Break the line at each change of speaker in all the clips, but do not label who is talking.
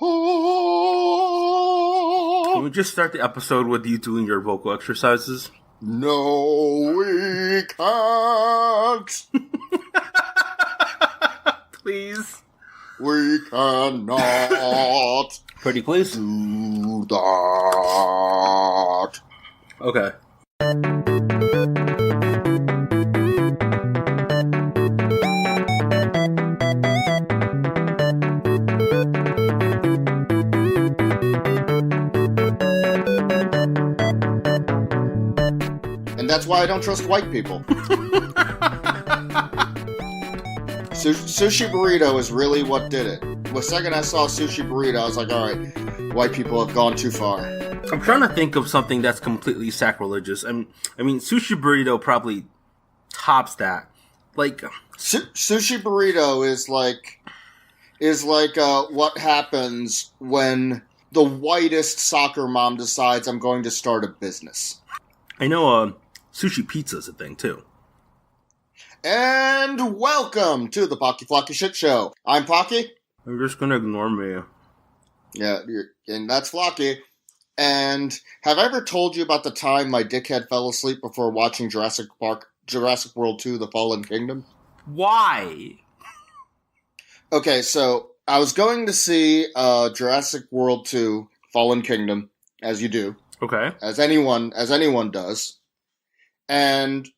Can we just start the episode with you doing your vocal exercises?
No, we can't.
Please.
We cannot.
Pretty please.
Do that.
Okay.
And that's why I don't trust white people. Sushi burrito is really what did it. The second I saw sushi burrito, I was like, alright, white people have gone too far.
I'm trying to think of something that's completely sacrilegious. I mean, sushi burrito probably tops that. Like,
sushi burrito is like what happens when the whitest soccer mom decides I'm going to start a business.
I know sushi pizza is a thing too.
And welcome to the Pocky Flocky Shit Show. I'm Pocky.
I'm just gonna ignore me.
Yeah, and that's Flocky. And have I ever told you about the time my dickhead fell asleep before watching Jurassic World 2: The Fallen Kingdom?
Why?
Okay, so I was going to see Jurassic World 2: Fallen Kingdom, as you do.
Okay.
As anyone does. And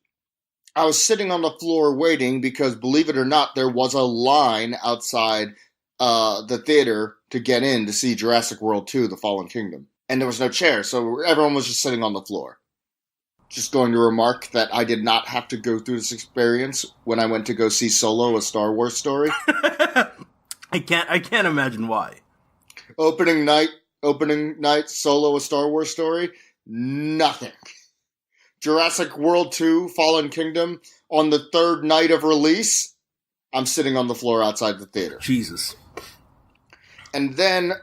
I was sitting on the floor waiting because, believe it or not, there was a line outside the theater to get in to see Jurassic World 2: The Fallen Kingdom. And there was no chair, so everyone was just sitting on the floor. Just going to remark that I did not have to go through this experience when I went to go see Solo, a Star Wars story.
I can't imagine why.
Opening night, Solo, a Star Wars story, nothing. Jurassic World 2, Fallen Kingdom, on the third night of release, I'm sitting on the floor outside the theater.
Jesus.
And then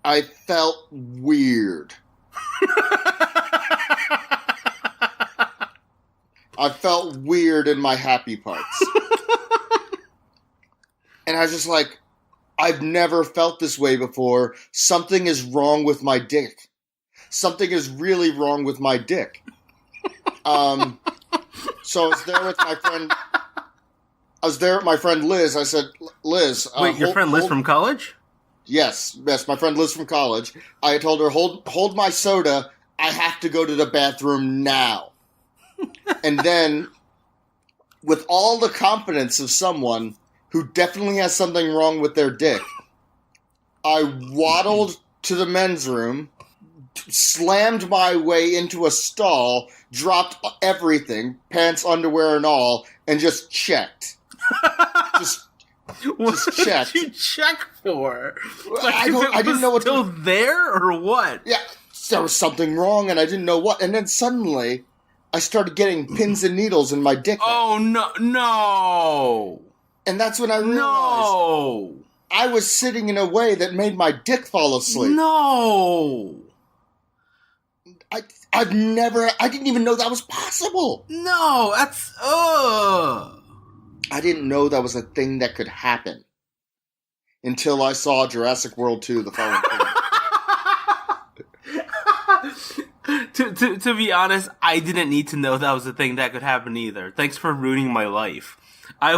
I felt weird. I felt weird in my happy parts. And I was just like, I've never felt this way before. Something is wrong with my dick. Something is really wrong with my dick. So I was there with my friend. Liz. I said, Liz.
Wait, your friend Liz from college?
Yes, my friend Liz from college. I told her, hold my soda. I have to go to the bathroom now. And then, with all the confidence of someone who definitely has something wrong with their dick, I waddled to the men's room, slammed my way into a stall, dropped everything, pants, underwear, and all, and just checked. Just checked.
What did you check for? Like,
I didn't know what
still there or what?
Yeah, there was something wrong, and I didn't know what. And then suddenly, I started getting pins and needles in my dick.
Oh no!
And that's when I realized I was sitting in a way that made my dick fall asleep.
No!
I didn't even know that was possible.
No, that's,
I didn't know that was a thing that could happen until I saw Jurassic World 2: The Fallen Kingdom.
To be honest, I didn't need to know that was a thing that could happen either. Thanks for ruining my life. I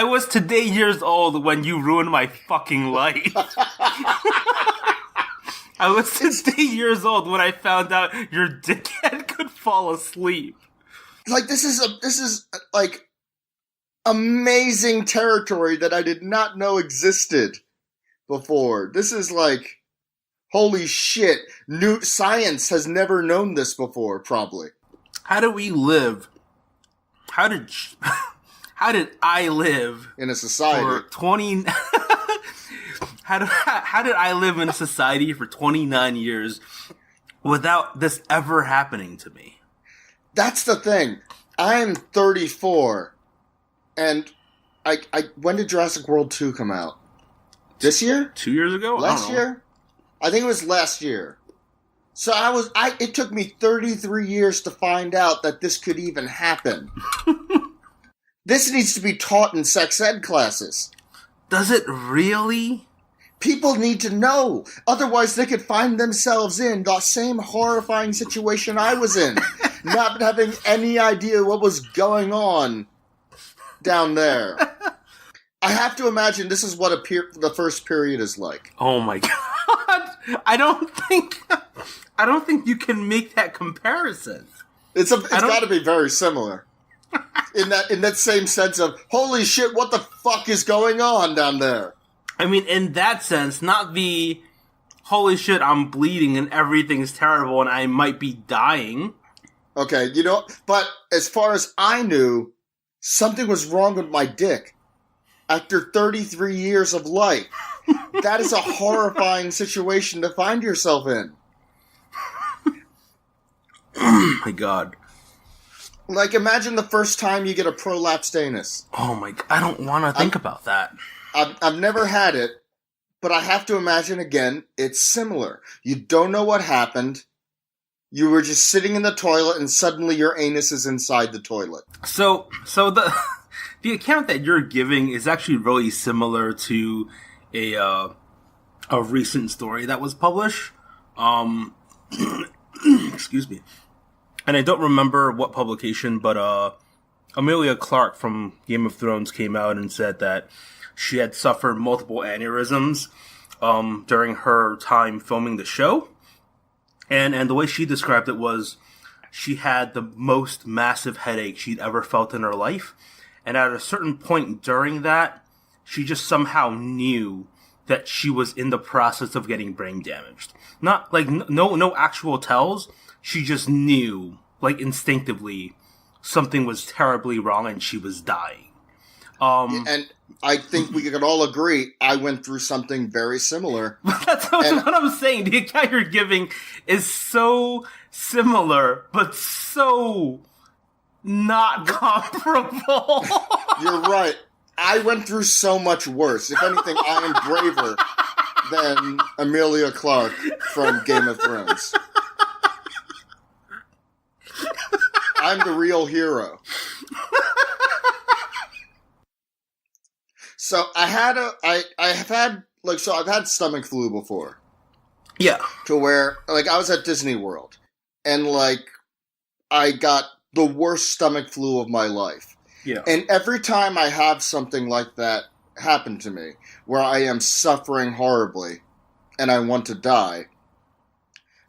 was today years old when you ruined my fucking life. I was 60 years old when I found out your dickhead could fall asleep.
Like, this is like amazing territory that I did not know existed before. This is like, holy shit. New science has never known this before, probably.
How do we live? How did I live
in a society
for 20? How did I live in a society for 29 years without this ever happening to me?
That's the thing. I'm 34, and when did Jurassic World 2 come out? This year?
2 years ago?
Last year? I think it was last year. So it took me 33 years to find out that this could even happen. This needs to be taught in sex ed classes.
Does it really?
People need to know. Otherwise, they could find themselves in the same horrifying situation I was in. Not having any idea what was going on down there. I have to imagine this is what the first period is like.
Oh my god! I don't think you can make that comparison.
It's got to be very similar. In that same sense of, holy shit, what the fuck is going on down there?
I mean, in that sense, not the holy shit, I'm bleeding and everything's terrible and I might be dying.
Okay, but as far as I knew, something was wrong with my dick. After 33 years of life. That is a horrifying situation to find yourself in.
Oh my god.
Like, imagine the first time you get a prolapsed anus.
Oh my god, I don't want to think about that.
I've never had it, but I have to imagine again, it's similar. You don't know what happened. You were just sitting in the toilet and suddenly your anus is inside the toilet.
So the account that you're giving is actually really similar to a recent story that was published. Excuse me. And I don't remember what publication, but Emilia Clarke from Game of Thrones came out and said that she had suffered multiple aneurysms during her time filming the show. And the way she described it was she had the most massive headache she'd ever felt in her life. And at a certain point during that, she just somehow knew that she was in the process of getting brain damaged. Not like no actual tells. She just knew, like instinctively, something was terribly wrong and she was dying.
And I think we could all agree I went through something very similar.
That's what I'm saying. The account you're giving is so similar, but so not comparable.
You're right. I went through so much worse. If anything, I am braver than Emilia Clarke from Game of Thrones. I'm the real hero. So I've had stomach flu before.
Yeah.
To where, like, I was at Disney World, and, like, I got the worst stomach flu of my life.
Yeah.
And every time I have something like that happen to me, where I am suffering horribly, and I want to die,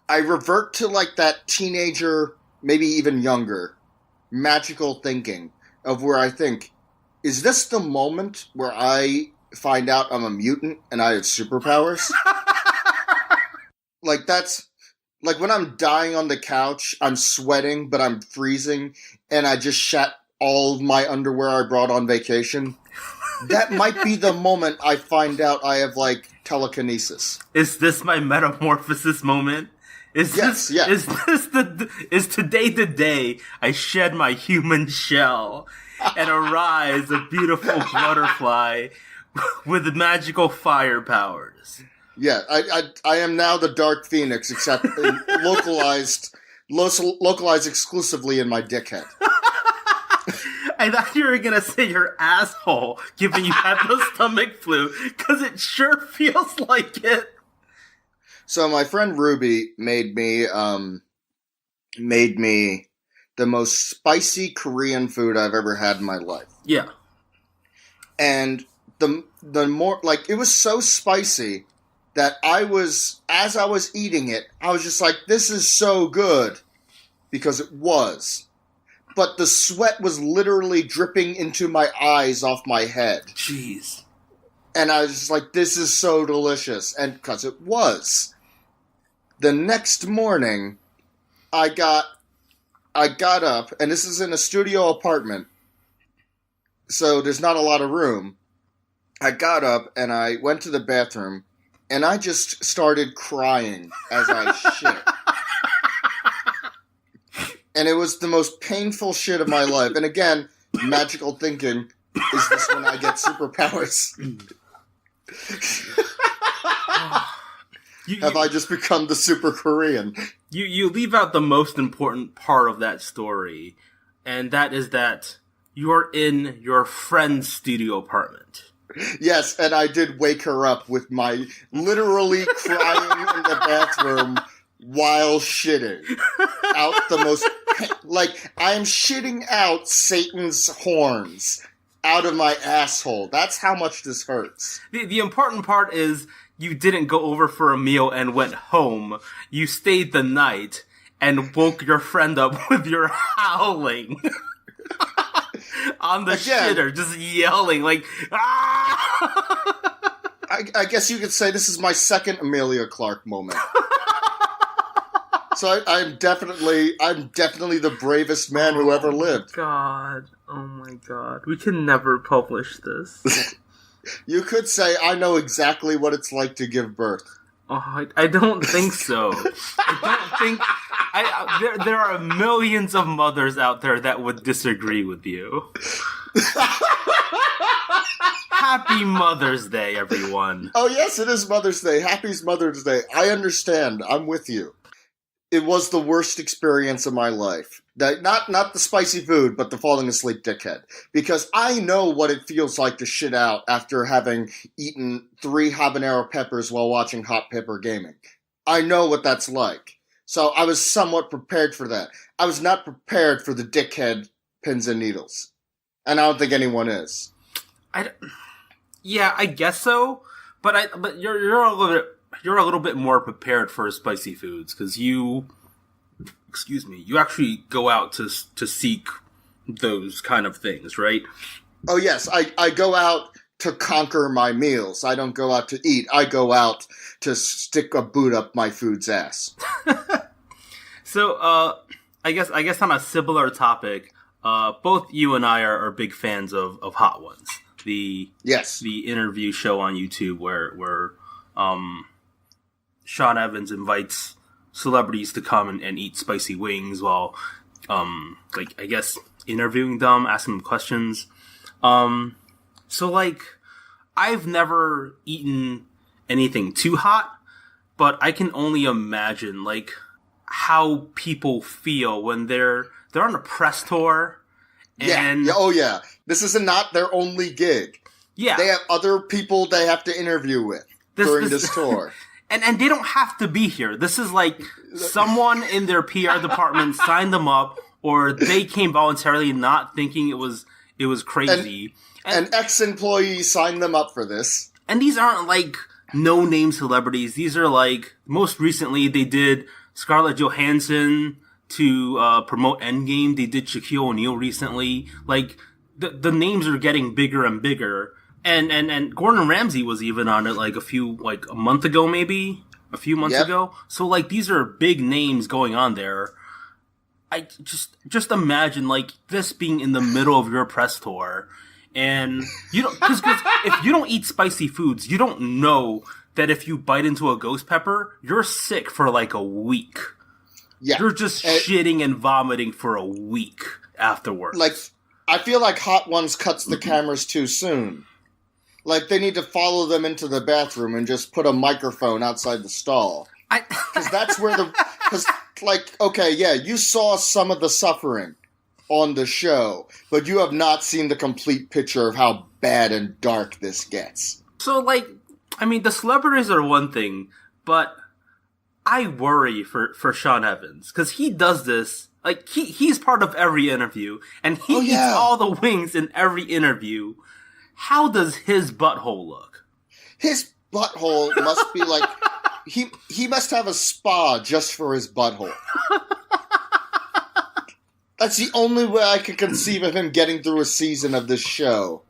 I revert to, like, that teenager, maybe even younger, magical thinking of where I think, is this the moment where I find out I'm a mutant and I have superpowers? Like, that's... Like, when I'm dying on the couch, I'm sweating, but I'm freezing, and I just shat all of my underwear I brought on vacation. That might be the moment I find out I have, like, telekinesis.
Is this my metamorphosis moment? Is today the day I shed my human shell and arise a beautiful butterfly with magical fire powers?
Yeah, I am now the Dark Phoenix, except localized exclusively in my dickhead.
I thought you were gonna say your asshole, given you had the stomach flu, because it sure feels like it.
So my friend Ruby made me the most spicy Korean food I've ever had in my life.
Yeah.
And the more, like, it was so spicy that as I was eating it, I was just like, this is so good. Because it was. But the sweat was literally dripping into my eyes off my head.
Jeez.
And I was just like, this is so delicious. And because it was. The next morning, I got up, and this is in a studio apartment, so there's not a lot of room. I got up, and I went to the bathroom, and I just started crying as I shit. And it was the most painful shit of my life. And again, magical thinking, is this when I get superpowers? Have I just become the super Korean?
You leave out the most important part of that story, and that is that you are in your friend's studio apartment.
Yes, and I did wake her up with my literally crying in the bathroom while shitting out the most... Like, I'm shitting out Satan's horns out of my asshole. That's how much this hurts.
The important part is you didn't go over for a meal and went home. You stayed the night and woke your friend up with your howling. On the shitter, just yelling like, ah!
I guess you could say this is my second Amelia Clark moment. So I'm definitely the bravest man who ever lived.
Oh my god. We can never publish this.
You could say I know exactly what it's like to give birth.
Oh, I don't think so. I don't think... there are millions of mothers out there that would disagree with you. Happy Mother's Day, everyone.
Oh, yes, it is Mother's Day. Happy Mother's Day. I understand. I'm with you. It was the worst experience of my life. Not the spicy food, but the falling asleep dickhead. Because I know what it feels like to shit out after having eaten 3 habanero peppers while watching Hot Pepper Gaming. I know what that's like. So I was somewhat prepared for that. I was not prepared for the dickhead pins and needles. And I don't think anyone is.
Yeah, I guess so. But you're a little bit more prepared for spicy foods because you actually go out to seek those kind of things, right?
Oh yes, I go out to conquer my meals. I don't go out to eat. I go out to stick a boot up my food's ass.
So, I guess on a similar topic, both you and I are big fans of Hot Ones. The interview show on YouTube where Sean Evans invites celebrities to come and eat spicy wings while, I guess, interviewing them, asking them questions. So, I've never eaten anything too hot, but I can only imagine, how people feel when they're on a press tour. And
yeah. This is not their only gig.
Yeah.
They have other people they have to interview with during this tour.
And they don't have to be here. This is someone in their PR department signed them up, or they came voluntarily not thinking it was crazy.
And an ex-employee signed them up for this.
And these aren't no-name celebrities. These are most recently they did Scarlett Johansson to promote Endgame. They did Shaquille O'Neal recently. The names are getting bigger and bigger. And Gordon Ramsay was even on it a month ago, maybe a few months ago. So these are big names going on there. I just imagine this being in the middle of your press tour, and you don't because if you don't eat spicy foods, you don't know that if you bite into a ghost pepper, you're sick for a week. Yeah, you're just shitting and vomiting for a week afterwards.
I feel like Hot Ones cuts the cameras too soon. They need to follow them into the bathroom and just put a microphone outside the stall. Because that's where you saw some of the suffering on the show, but you have not seen the complete picture of how bad and dark this gets.
So, the celebrities are one thing, but I worry for Sean Evans, because he does this, he's part of every interview, and he eats all the wings in every interview. How does his butthole look?
His butthole must be he must have a spa just for his butthole. That's the only way I can conceive of him getting through a season of this show.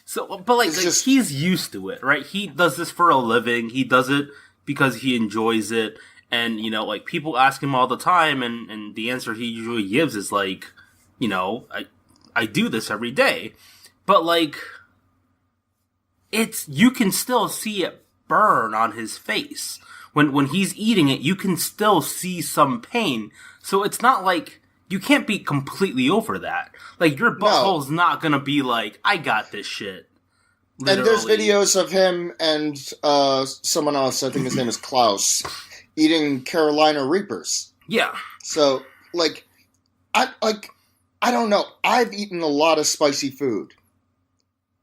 So, but he's used to it, right? He does this for a living. He does it because he enjoys it. And, people ask him all the time, and the answer he usually gives is I do this every day. But, you can still see it burn on his face. When he's eating it, you can still see some pain. So it's not you can't be completely over that. Your butthole's not gonna be I got this shit. Literally.
And there's videos of him and someone else, I think his name is Klaus, eating Carolina Reapers.
Yeah.
So, I don't know. I've eaten a lot of spicy food.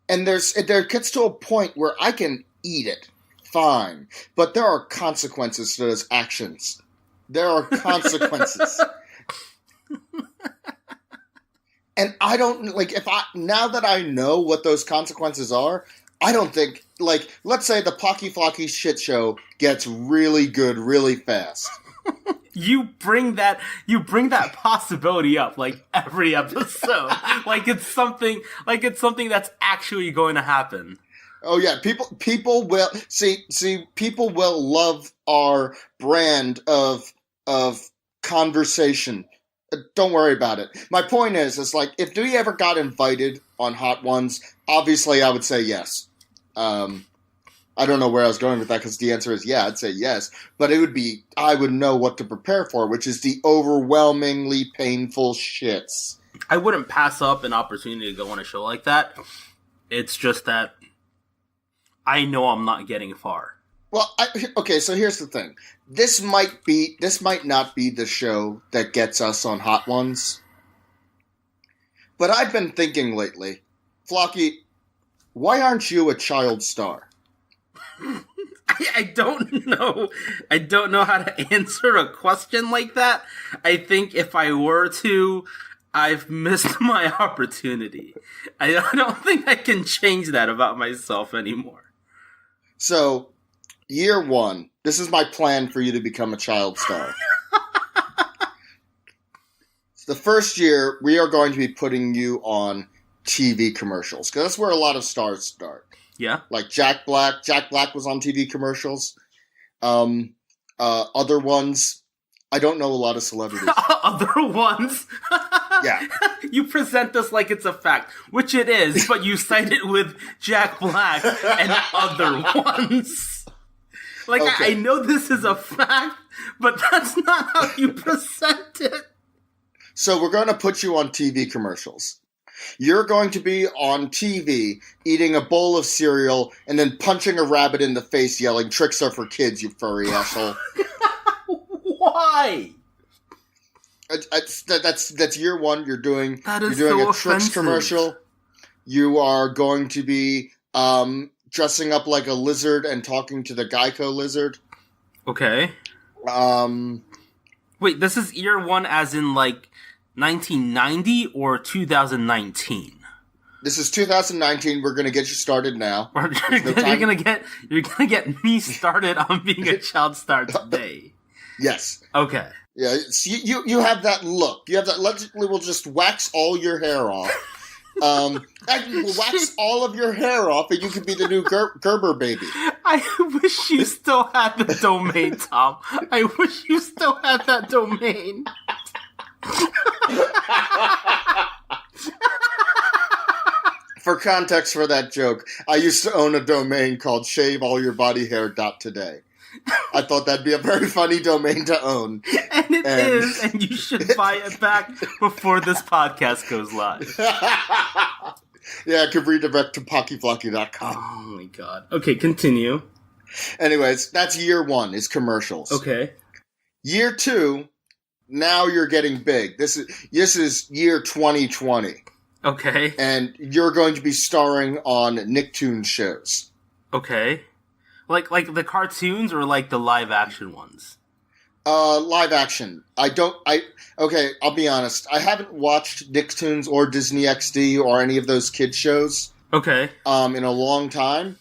And there gets to a point where I can eat it, fine, but there are consequences to those actions. There are consequences. And I don't, like, now that I know what those consequences are, I don't think, like, let's say the Pocky Flocky shit show gets really good really fast.
You bring that possibility up like every episode. like it's something that's actually going to happen.
Oh yeah, people will people will love our brand of conversation. Don't worry about it. My point is like, if we ever got invited on Hot Ones, obviously I would say yes. I don't know where I was going with that, because the answer is yeah, I'd say yes. But I would know what to prepare for, which is the overwhelmingly painful shits.
I wouldn't pass up an opportunity to go on a show like that. It's just that I know I'm not getting far.
Well, okay, so here's the thing. This might not be the show that gets us on Hot Ones. But I've been thinking lately, Flocky, why aren't you a child star?
I don't know. I don't know how to answer a question like that. I think if I were to, I've missed my opportunity. I don't think I can change that about myself anymore.
So, year one, this is my plan for you to become a child star. The first year, we are going to be putting you on TV commercials, because that's where a lot of stars start.
Yeah. Like
Jack Black. Jack Black was on TV commercials. Other ones, I don't know a lot of celebrities.
Other ones?
Yeah.
You present this like it's a fact, which it is, but you cite it with Jack Black and other ones. Like, okay. I know this is a fact, but that's not how you present it.
So we're going to put you on TV commercials. You're going to be on TV eating a bowl of cereal and then punching a rabbit in the face yelling, "Tricks are for kids, you furry asshole."
Why?
That's year one. You're doing
so
a Tricks commercial. You are going to be dressing up like a lizard and talking to the Geico lizard.
Okay. Wait, this is year one as in like 1990 or 2019?
This is 2019. We're gonna get you started now.
You're gonna get me started on being a child star today.
Yes.
Okay.
Yeah. So you have that look. You have that. We'll just wax all your hair off. We'll wax all of your hair off, and you could be the new Gerber baby.
I wish you still had the domain, Tom. I wish you still had that domain.
For context for that joke, I used to own a domain called shaveallyourbodyhair.today. I thought that'd be a very funny domain to own.
And it is, and you should buy it back before this podcast goes live.
Yeah, I could redirect to pockyflocky.com.
Oh my god. Okay, continue.
Anyways, that's year one, is commercials.
Okay.
Year two, now you're getting big. This is year 2020.
Okay.
And you're going to be starring on Nicktoons shows.
Okay. Like the cartoons or like the live action ones?
Live action. Okay, I'll be honest. I haven't watched Nicktoons or Disney XD or any of those kids shows.
Okay.
In a long time.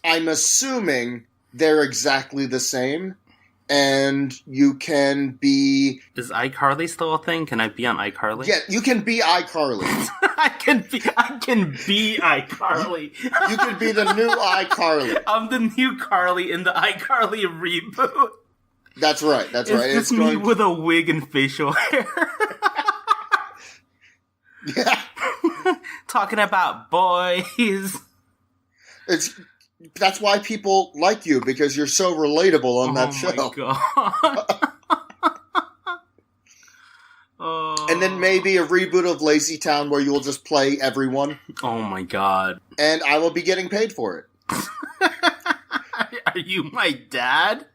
I'm assuming they're exactly the same. And you can be...
Is iCarly still a thing? Can I be on iCarly?
Yeah, you can be iCarly.
I can be iCarly.
You can be the new iCarly.
I'm the new Carly in the iCarly reboot.
That's right. It's
just me with a wig and facial hair.
Yeah.
Talking about boys.
That's why people like you, because you're so relatable on that show.
Oh my god.
And then maybe a reboot of Lazy Town where you'll just play everyone.
Oh my god.
And I will be getting paid for it.
Are you my dad?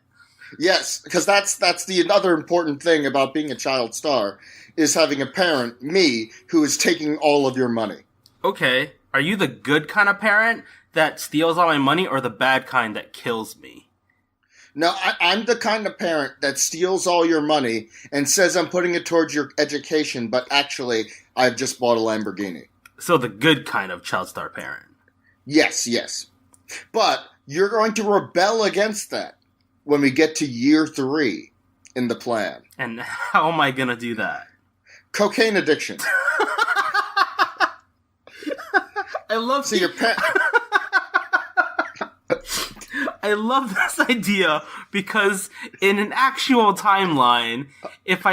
Yes, because that's the other important thing about being a child star, is having a parent, me, who is taking all of your money.
Okay. Are you the good kind of parent that steals all my money, or the bad kind that kills me?
No, I'm the kind of parent that steals all your money and says I'm putting it towards your education, but actually, I've just bought a Lamborghini.
So the good kind of child star parent.
Yes. But you're going to rebel against that when we get to year 3 in the plan.
And how am I going to do that?
Cocaine addiction.
I love I love this idea because in an actual timeline, if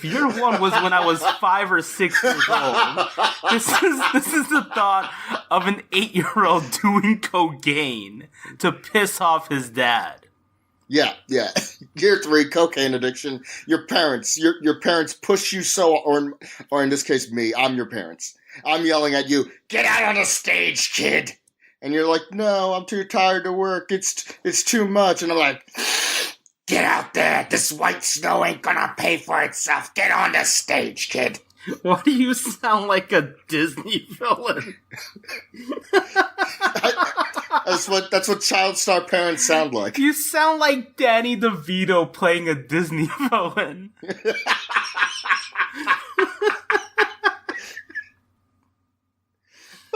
year 1 was when I was 5 or 6 years old, this is the thought of an 8-year-old doing cocaine to piss off his dad.
Yeah. Year 3, cocaine addiction. Your parents push you so, or in this case, me. I'm your parents. I'm yelling at you, get out on the stage, kid! And you're like, no, I'm too tired to work. It's too much. And I'm like, get out there. This white snow ain't gonna pay for itself. Get on the stage, kid.
Why do you sound like a Disney villain?
That's what child star parents sound like.
You sound like Danny DeVito playing a Disney villain.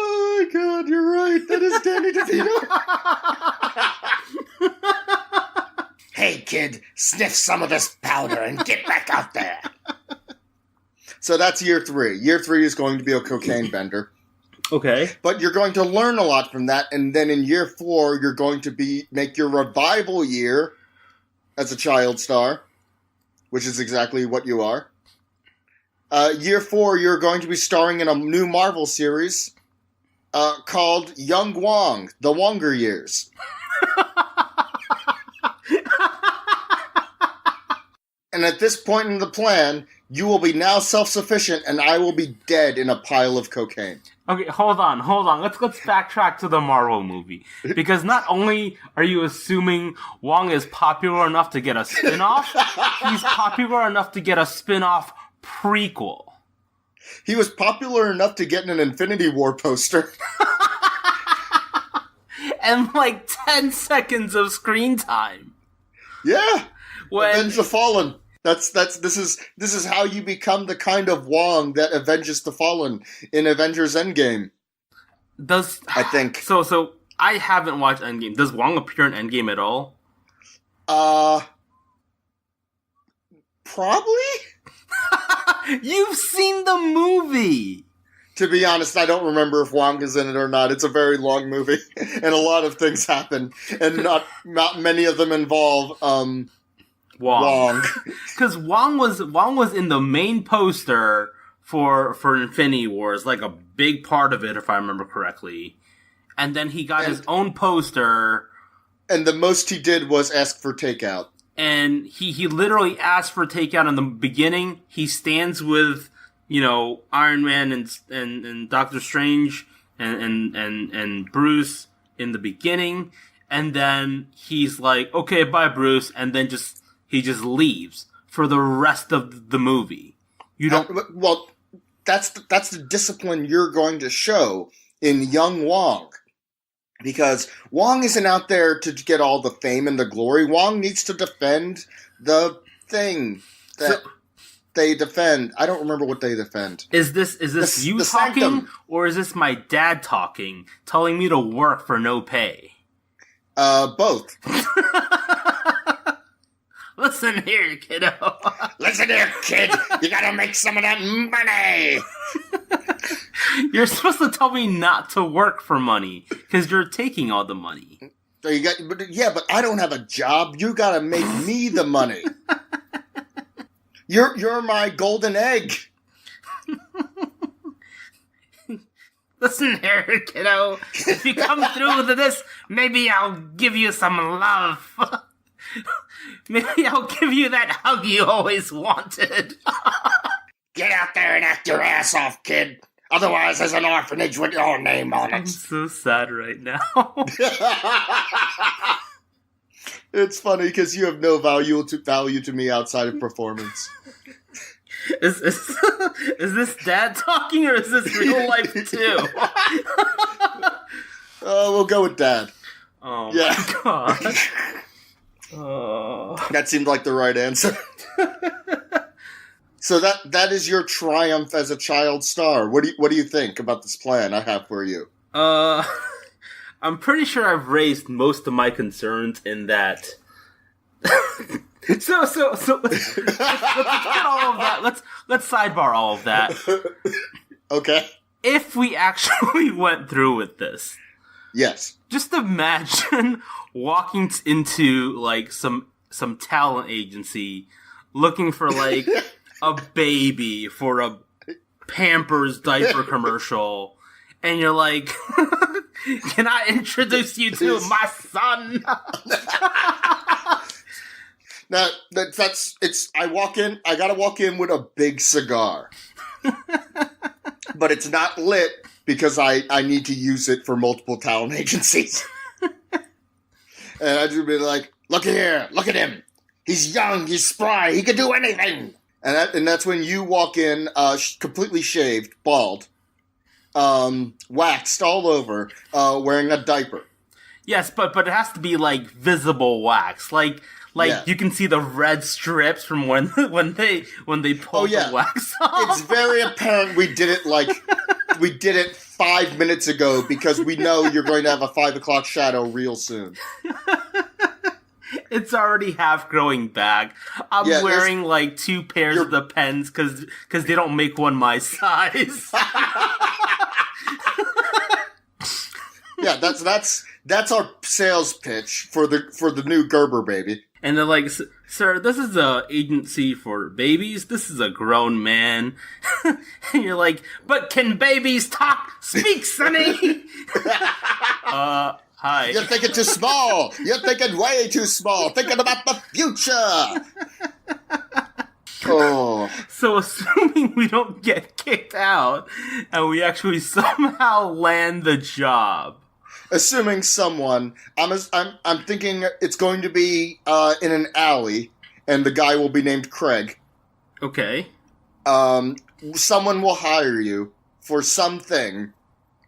Oh my god, you're right. That is Danny DeVito. Hey kid, sniff some of this powder and get back out there. So that's year 3. Year 3 is going to be a cocaine bender.
Okay.
But you're going to learn a lot from that, and then in year 4, you're going to make your revival year as a child star, which is exactly what you are. Year 4, you're going to be starring in a new Marvel series called Young Wong, The Wonger Years. And at this point in the plan, you will be now self-sufficient, and I will be dead in a pile of cocaine.
Okay, hold on. Let's backtrack to the Marvel movie. Because not only are you assuming Wong is popular enough to get a spin-off, he's popular enough to get a spin-off prequel.
He was popular enough to get an Infinity War poster.
And 10 seconds of screen time.
Yeah. Avenge the Fallen. This is how you become the kind of Wong that avenges the Fallen in Avengers Endgame. I think.
So I haven't watched Endgame. Does Wong appear in Endgame at all?
Probably?
You've seen the movie!
To be honest, I don't remember if Wong is in it or not. It's a very long movie, and a lot of things happen, and not many of them involve Wong.
Because Wong was in the main poster for Infinity Wars, like a big part of it, if I remember correctly. And then he got his own poster. And
the most he did was ask for takeout.
And he literally asked for takeout in the beginning. He stands with, Iron Man and Doctor Strange and Bruce in the beginning. And then he's like, okay, bye, Bruce. And then he just leaves for the rest of the movie. You don't.
Well, that's the discipline you're going to show in young Wong. Because Wong isn't out there to get all the fame and the glory. Wong needs to defend the thing that they defend. I don't remember what they defend.
Is this you talking, sanctum. Or is this my dad talking, telling me to work for no pay?
Both.
Listen here, kiddo.
Listen here, kid. You gotta make some of that money.
You're supposed to tell me not to work for money, because you're taking all the money.
So but I don't have a job. You gotta make me the money. You're my golden egg.
Listen here, kiddo. If you come through with this, maybe I'll give you some love. Maybe I'll give you that hug you always wanted.
Get out there and act your ass off, kid. Otherwise, there's an orphanage with your name on it.
I'm so sad right now.
It's funny because you have no value to me outside of performance.
Is is this dad talking or is this real life too?
We'll go with dad.
Oh
Yeah.
my god. Oh.
That seemed like the right answer. So that is your triumph as a child star. What do you think about this plan I have for you?
I'm pretty sure I've raised most of my concerns in that. So let's get all of that. Let's sidebar all of that.
Okay.
If we actually went through with this,
yes.
Just imagine walking into like some talent agency looking for like a baby for a Pampers diaper commercial, and you're like, "Can I introduce you to my son?"
Now I walk in. I gotta walk in with a big cigar, but it's not lit because I need to use it for multiple talent agencies. And I just be like, "Look here, look at him. He's young, he's spry, he can do anything." And that's when you walk in, completely shaved, bald, waxed all over, wearing a diaper.
Yes, but it has to be like visible wax, like
Yeah.
you can see the red strips from when they pull the wax off.
It's very apparent we did it 5 minutes ago because we know you're going to have a 5 o'clock shadow real soon.
It's already half growing back. I'm wearing like 2 pairs of the pens because they don't make one my size.
Yeah, that's our sales pitch for the new Gerber baby.
And they're like, "Sir, this is a agency for babies. This is a grown man." And you're like, "But can babies talk? Speak, Sonny." Hi.
You're thinking too small. You're thinking way too small. Thinking about the future. Oh.
So assuming we don't get kicked out and we actually somehow land the job.
Assuming someone, I'm thinking it's going to be in an alley, and the guy will be named Craig.
Okay.
Someone will hire you for something.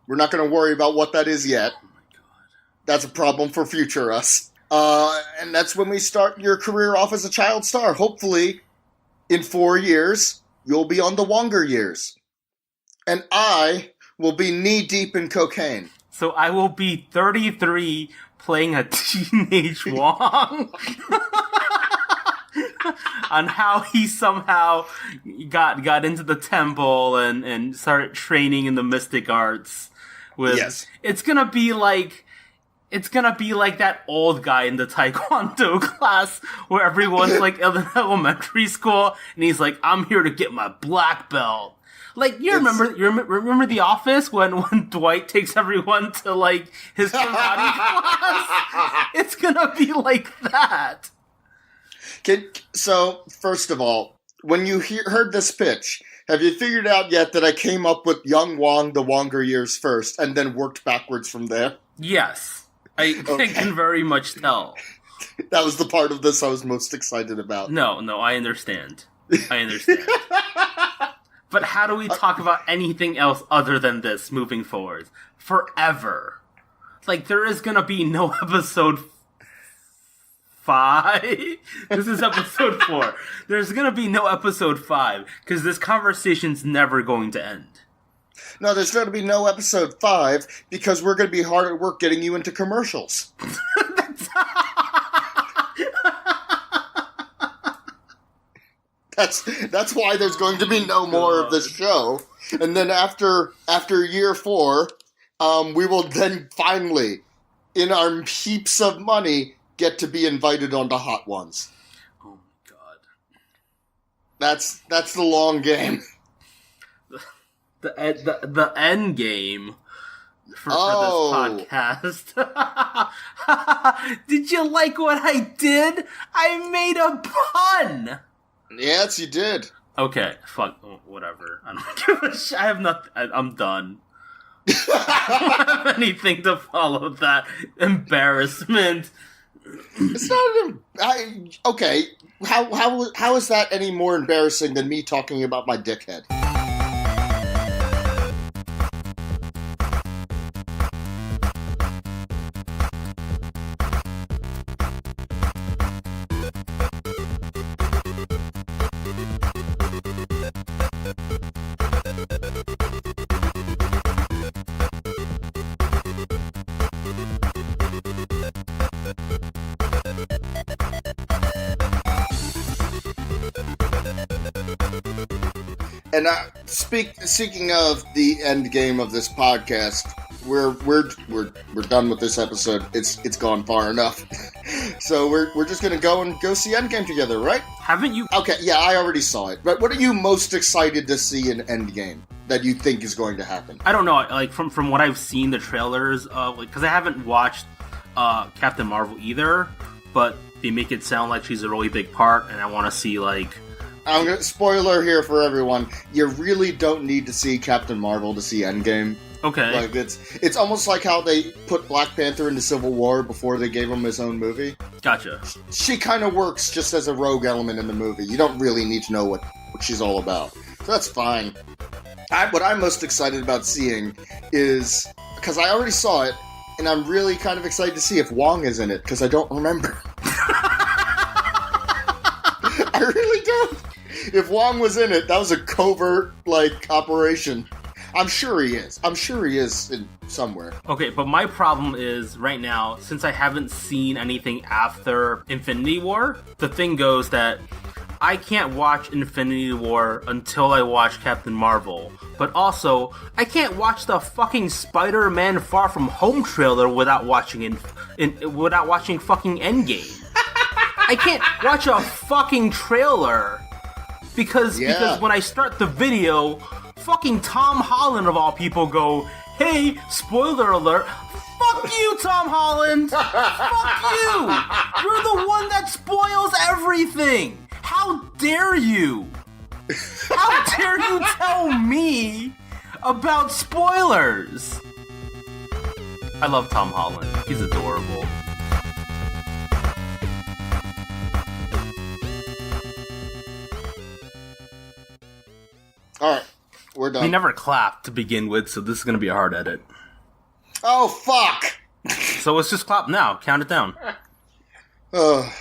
We're not going to worry about what that is yet.
Oh my god.
That's a problem for future us. And that's when we start your career off as a child star. Hopefully, in 4 years, you'll be on the Wonger years. And I will be knee-deep in cocaine.
So I will be 33 playing a teenage Wong on how he somehow got into the temple and started training in the mystic arts.
Yes.
It's gonna be like that old guy in the Taekwondo class where everyone's like in elementary school and he's like, "I'm here to get my black belt." Like, remember The Office when Dwight takes everyone to, like, his karate class? It's gonna be like that.
So, first of all, when you heard this pitch, have you figured out yet that I came up with Young Wong, the Wonger years first, and then worked backwards from there?
Yes. I can very much tell.
That was the part of this I was most excited about.
No, I understand. But how do we talk about anything else other than this moving forward? Forever. Like, there is gonna be no episode 5. This is episode 4. There's gonna be no episode 5, because this conversation's never going to end.
No, there's going to be no episode 5, because we're going to be hard at work getting you into commercials. That's why there's going to be no more of this show. And then after year 4, we will then finally, in our heaps of money, get to be invited onto Hot Ones.
Oh my god.
That's the long game.
The end game for this podcast. Did you like what I did? I made a pun!
Yes, you did.
Okay, fuck, whatever. I don't give a shit. I have nothing. I'm done. I don't have anything to follow that embarrassment.
It's not okay. How is that any more embarrassing than me talking about my dickhead? And speaking of the end game of this podcast, we're done with this episode. It's gone far enough. So we're just gonna go see Endgame together, right?
Haven't you?
Okay, yeah, I already saw it. But what are you most excited to see in Endgame that you think is going to happen?
I don't know. Like from what I've seen, the trailers, because I haven't watched Captain Marvel either, but they make it sound like she's a really big part, and I want to see like.
I'm gonna spoiler here for everyone. You really don't need to see Captain Marvel to see Endgame.
Okay.
Like it's almost like how they put Black Panther into Civil War before they gave him his own movie.
Gotcha.
She kind of works just as a rogue element in the movie. You don't really need to know what she's all about. So that's fine. What I'm most excited about seeing is, because I already saw it, and I'm really kind of excited to see if Wong is in it, because I don't remember. I really don't. If Wong was in it, that was a covert, operation. I'm sure he is. I'm sure he is in somewhere.
Okay, but my problem is, right now, since I haven't seen anything after Infinity War, the thing goes that I can't watch Infinity War until I watch Captain Marvel. But also, I can't watch the fucking Spider-Man Far From Home trailer without watching without watching fucking Endgame. I can't watch a fucking trailer because when I start the video, fucking Tom Holland of all people go, "Hey, spoiler alert." Fuck you, Tom Holland! Fuck you! You're the one that spoils everything! How dare you? How dare you tell me about spoilers? I love Tom Holland. He's adorable.
Alright, we're done.
We never clapped to begin with, so this is gonna be a hard edit.
Oh, fuck!
So let's just clap now. Count it down.
Ugh.